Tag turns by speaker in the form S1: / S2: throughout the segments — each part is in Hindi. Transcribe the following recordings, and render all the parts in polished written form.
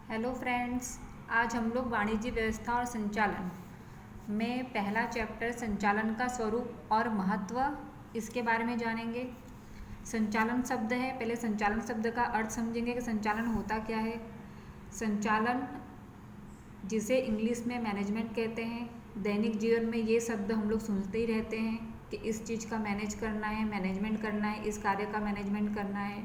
S1: हेलो फ्रेंड्स, आज हम लोग वाणिज्य व्यवस्था और संचालन में पहला चैप्टर संचालन का स्वरूप और महत्व इसके बारे में जानेंगे। संचालन शब्द है, पहले संचालन शब्द का अर्थ समझेंगे कि संचालन होता क्या है। संचालन, जिसे इंग्लिश में मैनेजमेंट कहते हैं, दैनिक जीवन में ये शब्द हम लोग सुनते ही रहते हैं कि इस चीज़ का मैनेज करना है, मैनेजमेंट करना है, इस कार्य का मैनेजमेंट करना है।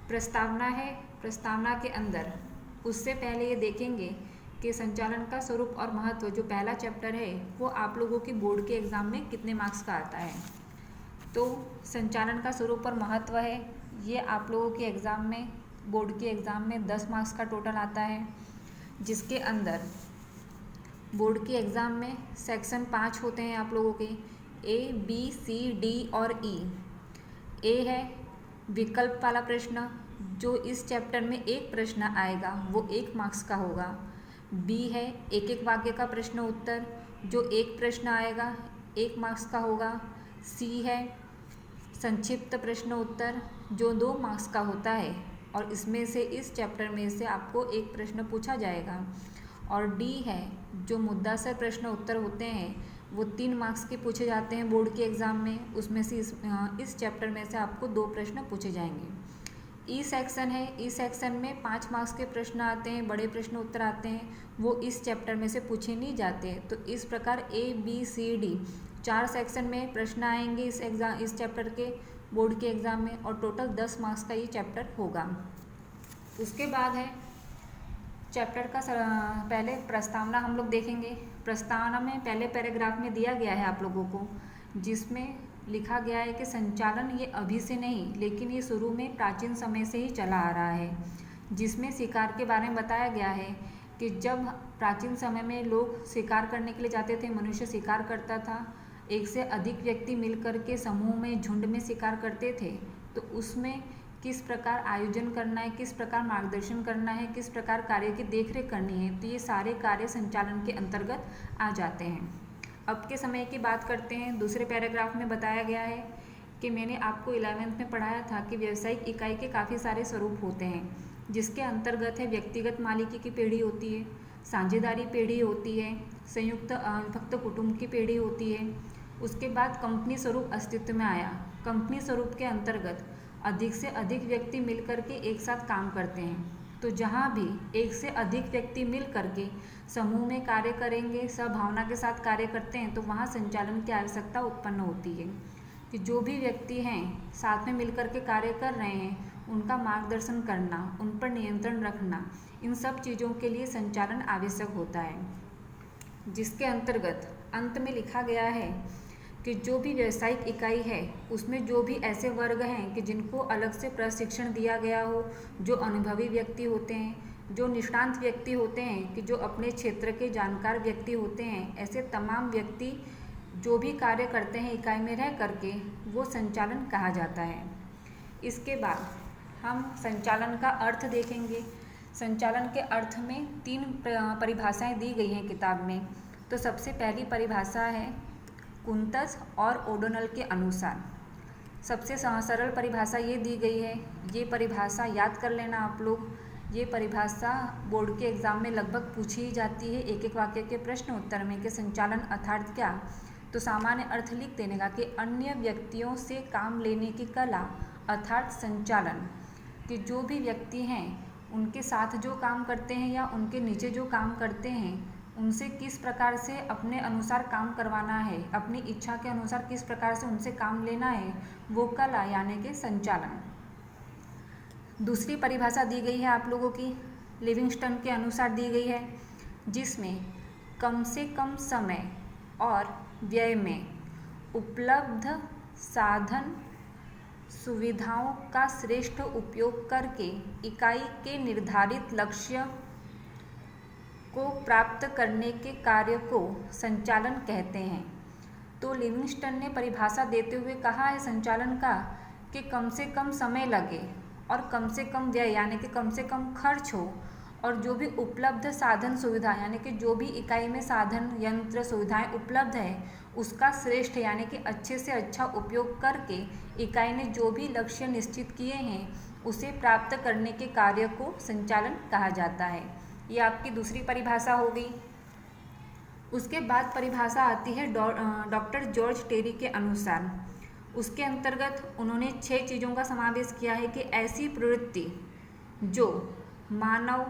S1: प्रस्तावना है, प्रस्तावना के अंदर उससे पहले ये देखेंगे कि संचालन का स्वरूप और महत्व जो पहला चैप्टर है वो आप लोगों की बोर्ड के एग्ज़ाम में कितने मार्क्स का आता है। तो संचालन का स्वरूप और महत्व है, ये आप लोगों के एग्ज़ाम में, बोर्ड के एग्ज़ाम में 10 मार्क्स का टोटल आता है, जिसके अंदर बोर्ड के एग्ज़ाम में सेक्शन 5 होते हैं आप लोगों के, A, B, C, D और E। ए है विकल्प वाला प्रश्न, जो इस चैप्टर में एक प्रश्न आएगा वो 1 मार्क्स का होगा। बी है एक एक वाक्य का प्रश्न उत्तर, जो एक प्रश्न आएगा 1 मार्क्स का होगा। सी है संक्षिप्त प्रश्न उत्तर, जो 2 मार्क्स का होता है और इसमें से, इस चैप्टर में से आपको एक प्रश्न पूछा जाएगा। और डी है जो मुद्दासर प्रश्न उत्तर होते हैं, वो 3 मार्क्स के पूछे जाते हैं बोर्ड के एग्ज़ाम में, उसमें से इस चैप्टर में से आपको 2 प्रश्न पूछे जाएंगे। ई सेक्शन है, ई सेक्शन में 5 मार्क्स के प्रश्न आते हैं, बड़े प्रश्न उत्तर आते हैं, वो इस चैप्टर में से पूछे नहीं जाते। तो इस प्रकार A, B, C, D 4 section में प्रश्न आएंगे इस चैप्टर के बोर्ड के एग्ज़ाम में, और टोटल 10 मार्क्स का ये चैप्टर होगा। उसके बाद है चैप्टर का पहले प्रस्तावना हम लोग देखेंगे। प्रस्तावना में पहले पैराग्राफ में दिया गया है आप लोगों को, जिसमें लिखा गया है कि संचालन ये अभी से नहीं, लेकिन ये शुरू में प्राचीन समय से ही चला आ रहा है, जिसमें शिकार के बारे में बताया गया है कि जब प्राचीन समय में लोग शिकार करने के लिए जाते थे, मनुष्य शिकार करता था, एक से अधिक व्यक्ति मिलकर के समूह में, झुंड में शिकार करते थे, तो उसमें किस प्रकार आयोजन करना है, किस प्रकार मार्गदर्शन करना है, किस प्रकार कार्य की देखरेख करनी है, तो ये सारे कार्य संचालन के अंतर्गत आ जाते हैं। अब के समय की बात करते हैं। दूसरे पैराग्राफ में बताया गया है कि मैंने आपको 11वीं में पढ़ाया था कि व्यवसायिक इकाई के काफ़ी सारे स्वरूप होते हैं, जिसके अंतर्गत है व्यक्तिगत मालिकी की पीढ़ी होती है, साझेदारी पीढ़ी होती है, संयुक्त विभक्त कुटुंब की पीढ़ी होती है। उसके बाद कंपनी स्वरूप अस्तित्व में आया। कंपनी स्वरूप के अंतर्गत अधिक से अधिक व्यक्ति मिलकर के एक साथ काम करते हैं। तो जहाँ भी एक से अधिक व्यक्ति मिल करके समूह में कार्य करेंगे, सद्भावना के साथ कार्य करते हैं, तो वहाँ संचालन की आवश्यकता उत्पन्न होती है कि जो भी व्यक्ति हैं साथ में मिलकर के कार्य कर रहे हैं, उनका मार्गदर्शन करना, उन पर नियंत्रण रखना, इन सब चीज़ों के लिए संचालन आवश्यक होता है। जिसके अंतर्गत अंत में लिखा गया है कि जो भी व्यावसायिक इकाई है उसमें जो भी ऐसे वर्ग हैं कि जिनको अलग से प्रशिक्षण दिया गया हो, जो अनुभवी व्यक्ति होते हैं, जो निष्णांत व्यक्ति होते हैं, कि जो अपने क्षेत्र के जानकार व्यक्ति होते हैं, ऐसे तमाम व्यक्ति जो भी कार्य करते हैं इकाई में रह करके, वो संचालन कहा जाता है। इसके बाद हम संचालन का अर्थ देखेंगे। संचालन के अर्थ में 3 परिभाषाएं दी गई हैं किताब में। तो सबसे पहली परिभाषा है कुंतज और ओडोनल के अनुसार। सबसे सरल परिभाषा ये दी गई है, ये परिभाषा याद कर लेना आप लोग। ये परिभाषा बोर्ड के एग्ज़ाम में लगभग पूछी ही जाती है एक एक वाक्य के प्रश्न उत्तर में कि संचालन अर्थात क्या। तो सामान्य अर्थ लिख देने का कि अन्य व्यक्तियों से काम लेने की कला अर्थात संचालन, कि जो भी व्यक्ति हैं उनके साथ जो काम करते हैं या उनके नीचे जो काम करते हैं, उनसे किस प्रकार से अपने अनुसार काम करवाना है, अपनी इच्छा के अनुसार किस प्रकार से उनसे काम लेना है, वो कला यानी कि संचालन। दूसरी परिभाषा दी गई है आप लोगों की लिविंगस्टन के अनुसार दी गई है, जिसमें कम से कम समय और व्यय में उपलब्ध साधन सुविधाओं का श्रेष्ठ उपयोग करके इकाई के निर्धारित लक्ष्य को प्राप्त करने के कार्य को संचालन कहते हैं। तो लिविंगस्टन ने परिभाषा देते हुए कहा है संचालन का कि कम से कम समय लगे और कम से कम व्यय यानी कि कम से कम खर्च हो, और जो भी उपलब्ध साधन सुविधा यानी कि जो भी इकाई में साधन यंत्र सुविधाएं उपलब्ध है, उसका श्रेष्ठ यानी कि अच्छे से अच्छा उपयोग करके इकाई ने जो भी लक्ष्य निश्चित किए हैं उसे प्राप्त करने के कार्य को संचालन कहा जाता है। ये आपकी दूसरी परिभाषा हो गई। उसके बाद परिभाषा आती है डॉक्टर जॉर्ज टेरी के अनुसार। उसके अंतर्गत उन्होंने 6 चीज़ों का समावेश किया है कि ऐसी प्रवृत्ति जो मानव,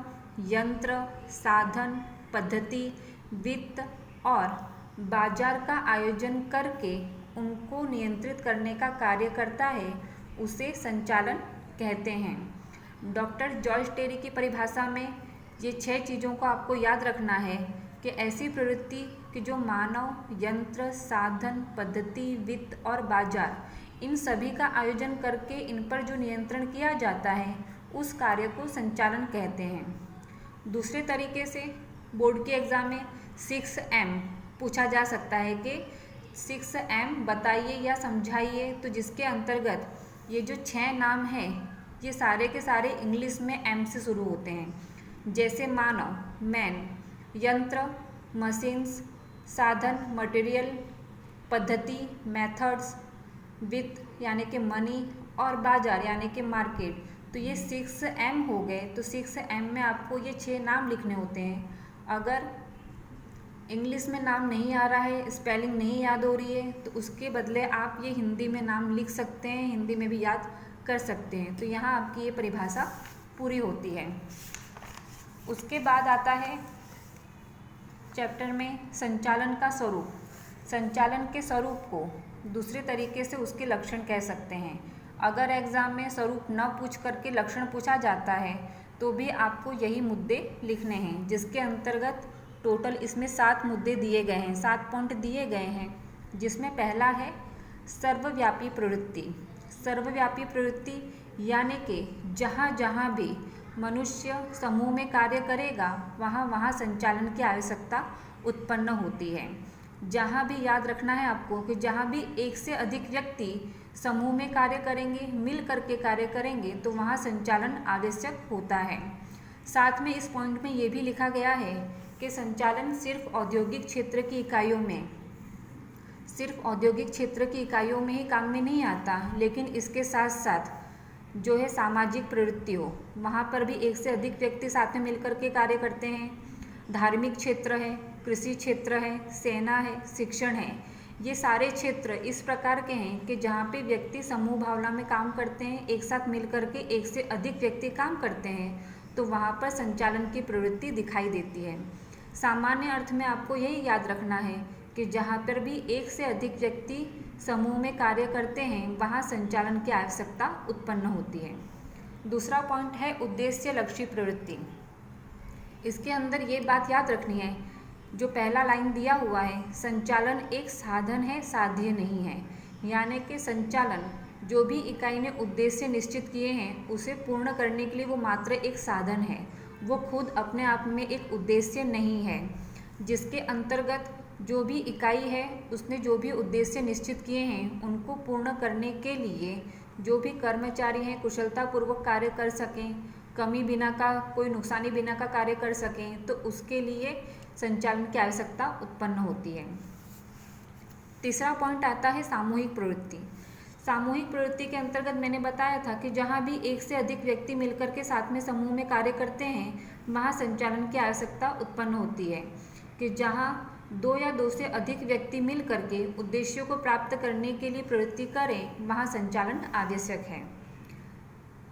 S1: यंत्र, साधन, पद्धति, वित्त और बाजार का आयोजन करके उनको नियंत्रित करने का कार्य करता है, उसे संचालन कहते हैं। डॉक्टर जॉर्ज टेरी की परिभाषा में ये 6 चीज़ों को आपको याद रखना है कि ऐसी प्रवृत्ति कि जो मानव, यंत्र, साधन, पद्धति, वित्त और बाजार, इन सभी का आयोजन करके इन पर जो नियंत्रण किया जाता है, उस कार्य को संचालन कहते हैं। दूसरे तरीके से बोर्ड के एग्ज़ाम में 6M पूछा जा सकता है कि 6M बताइए या समझाइए, तो जिसके अंतर्गत ये जो 6 नाम हैं, ये सारे के सारे इंग्लिश में M से शुरू होते हैं। जैसे मानव, मैन, यंत्र, मशीन्स, साधन, मटेरियल, पद्धति, मेथड्स, वित्त यानी कि मनी और बाजार यानी कि मार्केट। तो ये 6M हो गए। तो 6M में आपको ये 6 नाम लिखने होते हैं। अगर इंग्लिश में नाम नहीं आ रहा है, स्पेलिंग नहीं याद हो रही है, तो उसके बदले आप ये हिंदी में नाम लिख सकते हैं, हिंदी में भी याद कर सकते हैं। तो यहाँ आपकी ये परिभाषा पूरी होती है। उसके बाद आता है चैप्टर में संचालन का स्वरूप। संचालन के स्वरूप को दूसरे तरीके से उसके लक्षण कह सकते हैं। अगर एग्ज़ाम में स्वरूप न पूछ करके लक्षण पूछा जाता है, तो भी आपको यही मुद्दे लिखने हैं, जिसके अंतर्गत टोटल इसमें 7 मुद्दे दिए गए हैं, 7 पॉइंट दिए गए हैं। जिसमें पहला है सर्वव्यापी प्रवृत्ति। सर्वव्यापी प्रवृत्ति यानी कि जहाँ जहाँ भी मनुष्य समूह में कार्य करेगा, वहाँ वहाँ संचालन की आवश्यकता उत्पन्न होती है। जहाँ भी याद रखना है आपको कि जहाँ भी एक से अधिक व्यक्ति समूह में कार्य करेंगे, मिल करके कार्य करेंगे, तो वहाँ संचालन आवश्यक होता है। साथ में इस पॉइंट में ये भी लिखा गया है कि संचालन सिर्फ औद्योगिक क्षेत्र की इकाइयों में ही काम में नहीं आता, लेकिन इसके साथ साथ जो है सामाजिक प्रवृत्ति हो, वहाँ पर भी एक से अधिक व्यक्ति साथ में मिलकर के कार्य करते हैं। धार्मिक क्षेत्र है, कृषि क्षेत्र है, सेना है, शिक्षण है, ये सारे क्षेत्र इस प्रकार के हैं कि जहाँ पे व्यक्ति समूह भावना में काम करते हैं, एक साथ मिल करके एक से अधिक व्यक्ति काम करते हैं, तो वहाँ पर संचालन की प्रवृत्ति दिखाई देती है। सामान्य अर्थ में आपको यही याद रखना है कि जहाँ पर भी एक से अधिक व्यक्ति समूह में कार्य करते हैं, वहाँ संचालन की आवश्यकता उत्पन्न होती है। दूसरा पॉइंट है उद्देश्य लक्ष्य प्रवृत्ति। इसके अंदर ये बात याद रखनी है, जो पहला लाइन दिया हुआ है, संचालन एक साधन है, साध्य नहीं है। यानी कि संचालन जो भी इकाई ने उद्देश्य निश्चित किए हैं, उसे पूर्ण करने के लिए वो मात्र एक साधन है, वो खुद अपने आप में एक उद्देश्य नहीं है। जिसके अंतर्गत जो भी इकाई है, उसने जो भी उद्देश्य निश्चित किए हैं, उनको पूर्ण करने के लिए जो भी कर्मचारी हैं कुशलतापूर्वक कार्य कर सकें, कमी बिना का, कोई नुकसानी बिना का कार्य कर सकें, तो उसके लिए संचालन की आवश्यकता उत्पन्न होती है। तीसरा पॉइंट आता है सामूहिक प्रवृत्ति। सामूहिक प्रवृत्ति के अंतर्गत मैंने बताया था कि जहाँ भी एक से अधिक व्यक्ति मिलकर के साथ में समूह में कार्य करते हैं, वहाँ संचालन की आवश्यकता उत्पन्न होती है। कि जहाँ 2 या 2 से अधिक व्यक्ति मिल करके उद्देश्यों को प्राप्त करने के लिए प्रवृत्ति करें, वहाँ संचालन आवश्यक है।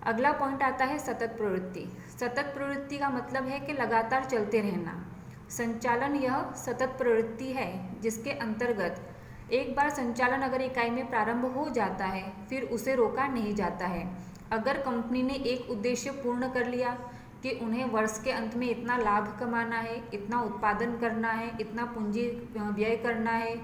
S1: अगला पॉइंट आता है सतत प्रवृत्ति। सतत प्रवृत्ति का मतलब है कि लगातार चलते रहना। संचालन यह सतत प्रवृत्ति है जिसके अंतर्गत एक बार संचालन अगर इकाई में प्रारंभ हो जाता है, फिर उसे रोका नहीं जाता है। अगर कंपनी ने एक उद्देश्य पूर्ण कर लिया कि उन्हें वर्ष के अंत में इतना लाभ कमाना है, इतना उत्पादन करना है, इतना पूंजी व्यय करना है,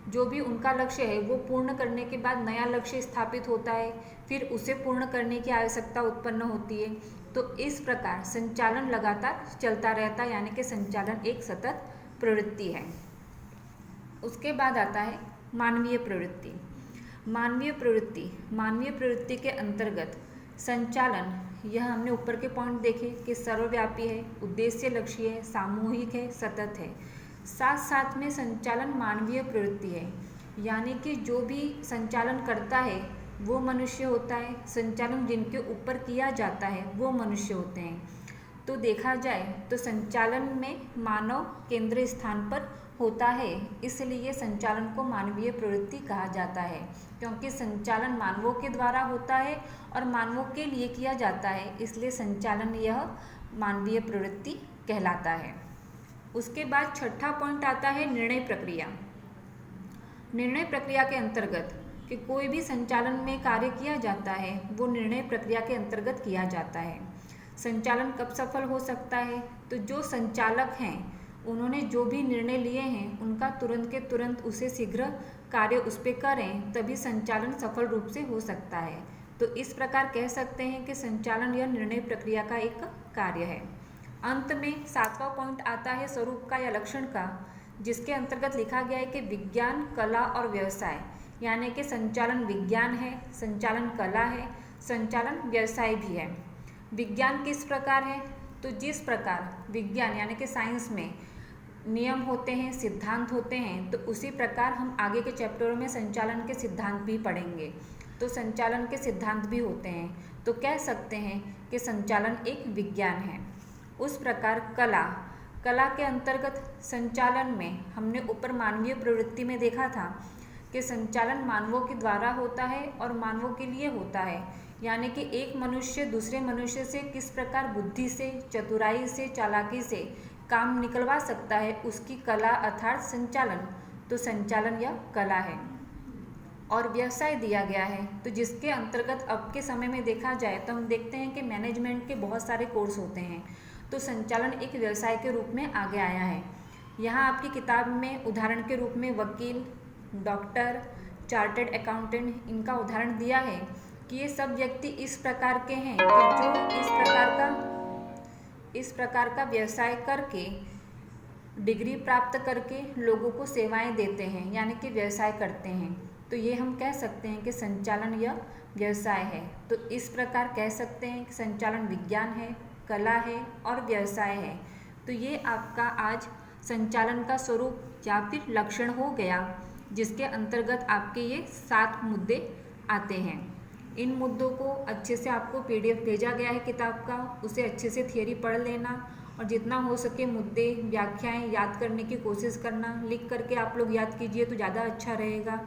S1: जो भी उनका लक्ष्य है वो पूर्ण करने के बाद नया लक्ष्य स्थापित होता है, फिर उसे पूर्ण करने की आवश्यकता उत्पन्न होती है। तो इस प्रकार संचालन लगातार चलता रहता है, यानी कि संचालन एक सतत प्रवृत्ति है। उसके बाद आता है मानवीय प्रवृत्ति। मानवीय प्रवृत्ति के अंतर्गत संचालन, यह हमने ऊपर के पॉइंट देखे कि सर्वव्यापी है, उद्देश्य लक्ष्य है, सामूहिक है, सतत है। साथ साथ में संचालन मानवीय प्रवृत्ति है, यानी कि जो भी संचालन करता है वो मनुष्य होता है, संचालन जिनके ऊपर किया जाता है वो मनुष्य होते हैं। तो देखा जाए तो संचालन में मानव केंद्रीय स्थान पर होता है, इसलिए संचालन को मानवीय प्रवृत्ति कहा जाता है, क्योंकि संचालन मानवों के द्वारा होता है और मानवों के लिए किया जाता है, इसलिए संचालन यह मानवीय प्रवृत्ति कहलाता है। उसके बाद छठा पॉइंट आता है निर्णय प्रक्रिया। निर्णय प्रक्रिया के अंतर्गत कि कोई भी संचालन में कार्य किया जाता है वो निर्णय प्रक्रिया के अंतर्गत किया जाता है। संचालन कब सफल हो सकता है? तो जो संचालक हैं उन्होंने जो भी निर्णय लिए हैं उनका तुरंत के तुरंत उसे शीघ्र कार्य उस पर करें, तभी संचालन सफल रूप से हो सकता है। तो इस प्रकार कह सकते हैं कि संचालन यह निर्णय प्रक्रिया का एक कार्य है। अंत में सातवां पॉइंट आता है स्वरूप का या लक्षण का, जिसके अंतर्गत लिखा गया है कि विज्ञान, कला और व्यवसाय, यानी कि संचालन विज्ञान है, संचालन कला है, संचालन व्यवसाय भी है। विज्ञान किस प्रकार है? तो जिस प्रकार विज्ञान यानी कि साइंस में नियम होते हैं, सिद्धांत होते हैं, तो उसी प्रकार हम आगे के चैप्टरों में संचालन के सिद्धांत भी पढ़ेंगे। तो संचालन के सिद्धांत भी होते हैं, तो कह सकते हैं कि संचालन एक विज्ञान है। उस प्रकार कला के अंतर्गत संचालन में हमने ऊपर मानवीय प्रवृत्ति में देखा था कि संचालन मानवों के द्वारा होता है और मानवों के लिए होता है, यानी कि एक मनुष्य दूसरे मनुष्य से किस प्रकार बुद्धि से, चतुराई से, चालाकी से काम निकलवा सकता है, उसकी कला अर्थात संचालन। तो संचालन यह कला है। और व्यवसाय दिया गया है, तो जिसके अंतर्गत अब के समय में देखा जाए तो हम देखते हैं कि मैनेजमेंट के बहुत सारे कोर्स होते हैं, तो संचालन एक व्यवसाय के रूप में आगे आया है। यहाँ आपकी किताब में उदाहरण के रूप में वकील, डॉक्टर, चार्टर्ड अकाउंटेंट, इनका उदाहरण दिया है कि ये सब व्यक्ति इस प्रकार के हैं कि जो इस प्रकार का व्यवसाय करके डिग्री प्राप्त करके लोगों को सेवाएं देते हैं, यानी कि व्यवसाय करते हैं। तो ये हम कह सकते हैं कि संचालन यह व्यवसाय है। तो इस प्रकार कह सकते हैं कि संचालन विज्ञान है, कला है और व्यवसाय है। तो ये आपका आज संचालन का स्वरूप या फिर लक्षण हो गया, जिसके अंतर्गत आपके ये 7 मुद्दे आते हैं। इन मुद्दों को अच्छे से आपको PDF भेजा गया है किताब का, उसे अच्छे से थियरी पढ़ लेना और जितना हो सके मुद्दे, व्याख्याएं याद करने की कोशिश करना। लिख करके आप लोग याद कीजिए तो ज़्यादा अच्छा रहेगा।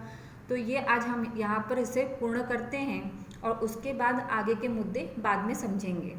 S1: तो ये आज हम यहाँ पर इसे पूर्ण करते हैं और उसके बाद आगे के मुद्दे बाद में समझेंगे।